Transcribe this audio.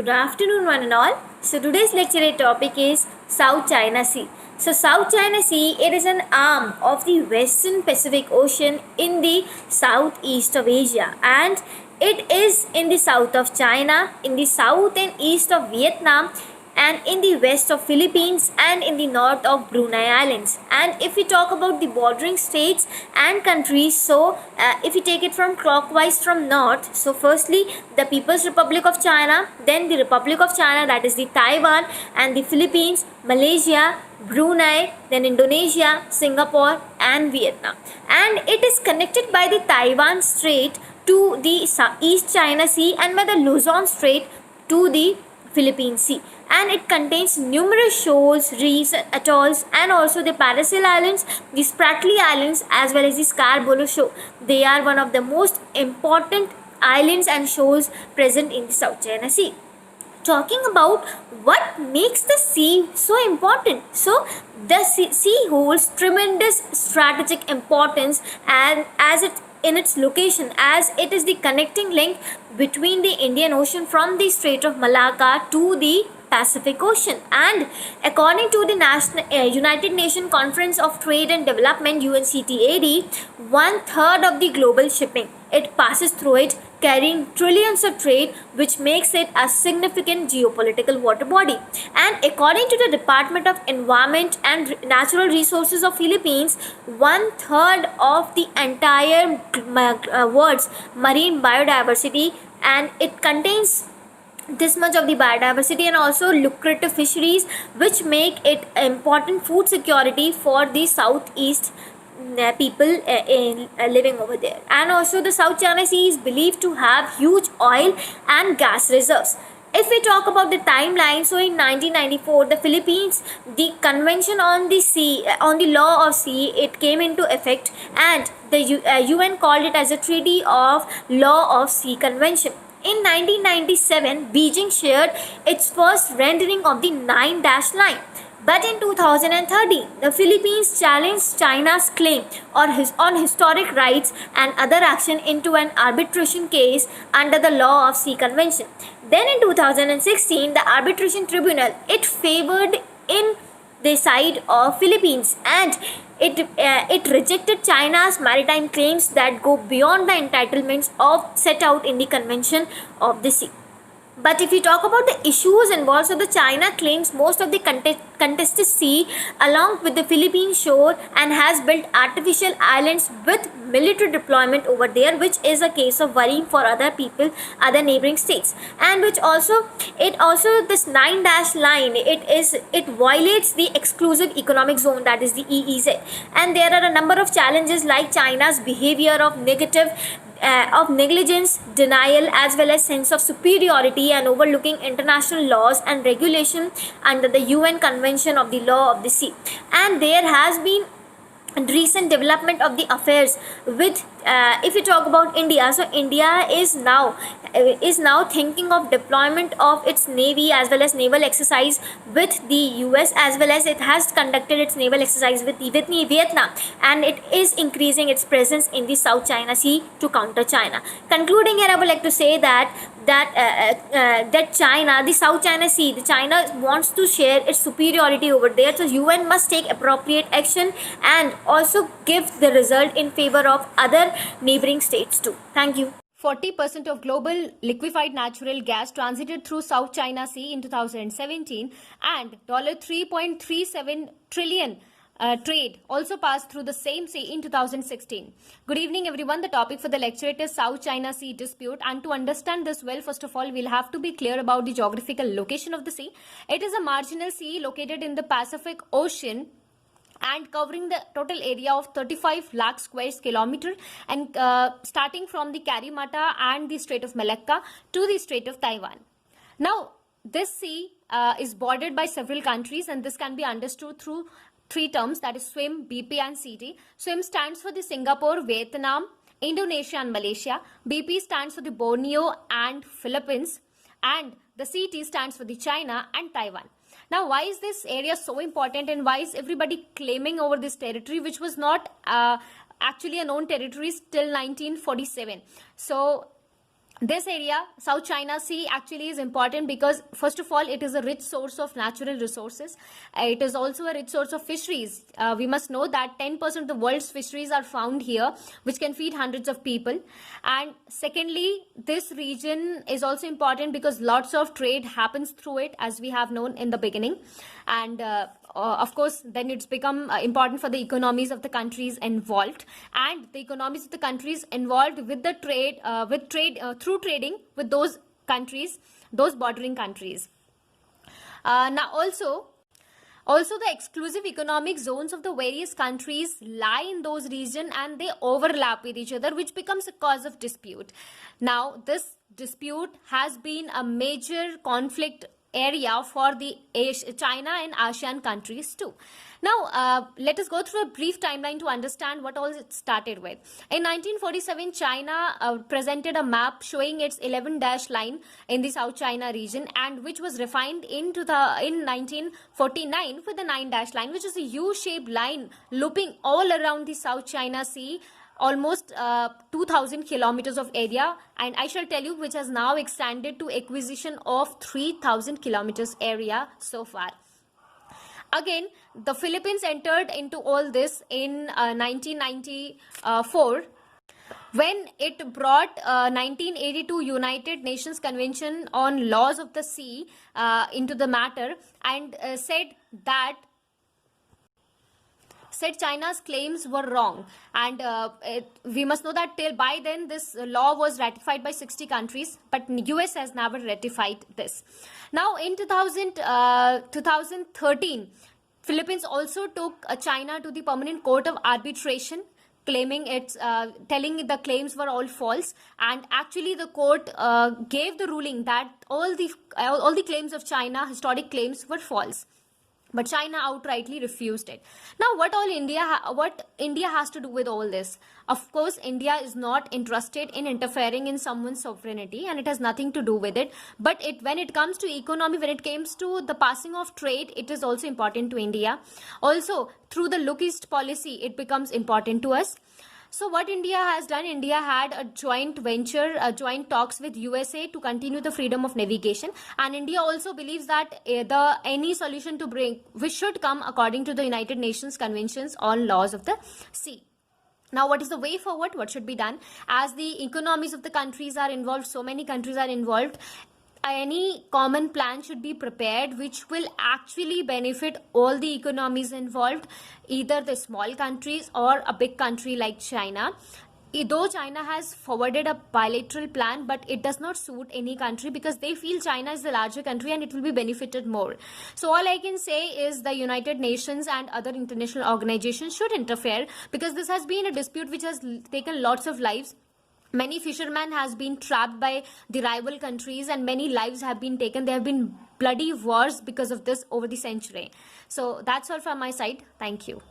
Good afternoon, one and all. So today's lecture topic is South China Sea. So South China Sea, it is an arm of the Western Pacific Ocean in the southeast of Asia, and it is in the south of China, in the south and east of Vietnam, and in the west of Philippines, and in the north of Brunei Islands. And if we talk about the bordering states and countries, so if we take it from clockwise from north, so firstly the People's Republic of China, then the Republic of China, that is the Taiwan, and the Philippines, Malaysia, Brunei, then Indonesia, Singapore and Vietnam. And it is connected by the Taiwan Strait to the East China Sea and by the Luzon Strait to the Philippine Sea, and it contains numerous shoals, reefs, atolls, and also the Paracel Islands, the Spratly Islands, as well as the Scarborough Shoal. They are one of the most important islands and shoals present in the South China Sea. Talking about what makes the sea so important. So the sea holds tremendous strategic importance, and as it in its location, as it is the connecting link between the Indian Ocean from the Strait of Malacca to the Pacific Ocean. And according to the United Nations Conference of Trade and Development (UNCTAD), 1/3 of the global shipping it passes through it, carrying trillions of trade, which makes it a significant geopolitical water body. And according to the Department of Environment and Natural Resources of Philippines, 1/3 of the entire world's marine biodiversity, and it contains this much of the biodiversity and also lucrative fisheries, which make it important food security for the southeast people living over there. And also the South China Sea is believed to have huge oil and gas reserves. If we talk about the timeline, so in 1994, the Philippines, the Convention on the Sea, on the Law of Sea, it came into effect, and the UN called it as a Treaty of Law of Sea Convention. In 1997, Beijing shared its first rendering of the 9-line. But in 2013, the Philippines challenged China's claim on historic rights and other action into an arbitration case under the Law of Sea Convention. Then in 2016, the arbitration tribunal, it favored in the side of Philippines, and it rejected China's maritime claims that go beyond the entitlements of set out in the Convention of the Sea. But if we talk about the issues involved, so the China claims most of the contested sea along with the Philippine shore, and has built artificial islands with military deployment over there, which is a case of worrying for other people, other neighboring states. And which also this 9-line, it violates the exclusive economic zone, that is the EEZ. And there are a number of challenges like China's behavior of negligence, denial, as well as sense of superiority, and overlooking international laws and regulation under the UN Convention of the Law of the Sea. And there has been recent development of the affairs with if you talk about India, so India is now thinking of deployment of its navy as well as naval exercise with the US, as well as it has conducted its naval exercise with Vietnam, and it is increasing its presence in the South China Sea to counter China. Concluding here, I would like to say that China, the South China Sea, the China wants to share its superiority over there, so UN must take appropriate action and also give the result in favor of other neighboring states too. Thank you. 40% of global liquefied natural gas transited through South China Sea in 2017, and $3.37 trillion trade also passed through the same sea in 2016. Good evening, everyone. The topic for the lecture is South China Sea dispute, and to understand this well, first of all, we'll have to be clear about the geographical location of the sea. It is a marginal sea located in the Pacific Ocean and covering the total area of 35 lakh square kilometer, and starting from the Karimata and the Strait of Malacca to the Strait of Taiwan. Now, this sea is bordered by several countries, and this can be understood through three terms, that is SWIM, BP and CT. SWIM stands for the Singapore, Vietnam, Indonesia and Malaysia. BP stands for the Borneo and Philippines, and the CT stands for the China and Taiwan. Now, why is this area so important, and why is everybody claiming over this territory, which was not actually a known territory till 1947? So This area, South China Sea, actually is important because first of all, it is a rich source of natural resources. It is also a rich source of fisheries. We must know that 10% of the world's fisheries are found here, which can feed hundreds of people. And secondly, this region is also important because lots of trade happens through it, as we have known in the beginning. And of course, then it's become important for the economies of the countries involved, and the economies of the countries involved with the trade, through trading with those countries, those bordering countries. Now also the exclusive economic zones of the various countries lie in those regions, and they overlap with each other, which becomes a cause of dispute. Now this dispute has been a major conflict area for the China and ASEAN countries too. Now, let us go through a brief timeline to understand what all it started with. In 1947, China presented a map showing its 11-dash line in the South China region, and which was refined in 1949 with the 9-dash line, which is a U-shaped line looping all around the South China Sea, almost 2,000 kilometers of area, and I shall tell you, which has now extended to acquisition of 3,000 kilometers area so far. Again, the Philippines entered into all this in 1994 when it brought 1982 United Nations Convention on Laws of the Sea into the matter, and said China's claims were wrong. And we must know that till by then this law was ratified by 60 countries, but US has never ratified this. Now in 2013, Philippines also took China to the Permanent Court of Arbitration, claiming telling the claims were all false, and actually the court gave the ruling that all the claims of China, historic claims, were false. But China outrightly refused it. Now, what India has to do with all this? Of course, India is not interested in interfering in someone's sovereignty, and it has nothing to do with it. But when it comes to economy, when it comes to the passing of trade, it is also important to India. Also, through the Look East policy, it becomes important to us. So what India has done, India had a joint venture, joint talks with USA to continue the freedom of navigation. And India also believes that any solution to bring, which should come according to the United Nations Conventions on Laws of the Sea. Now, what is the way forward? What should be done? As the economies of the countries are involved, so many countries are involved, any common plan should be prepared which will actually benefit all the economies involved, either the small countries or a big country like China. Though China has forwarded a bilateral plan, but it does not suit any country because they feel China is the larger country and it will be benefited more. So all I can say is the United Nations and other international organizations should interfere, because this has been a dispute which has taken lots of lives. Many fishermen has been trapped by the rival countries, and many lives have been taken. There have been bloody wars because of this over the century. So that's all from my side. Thank you.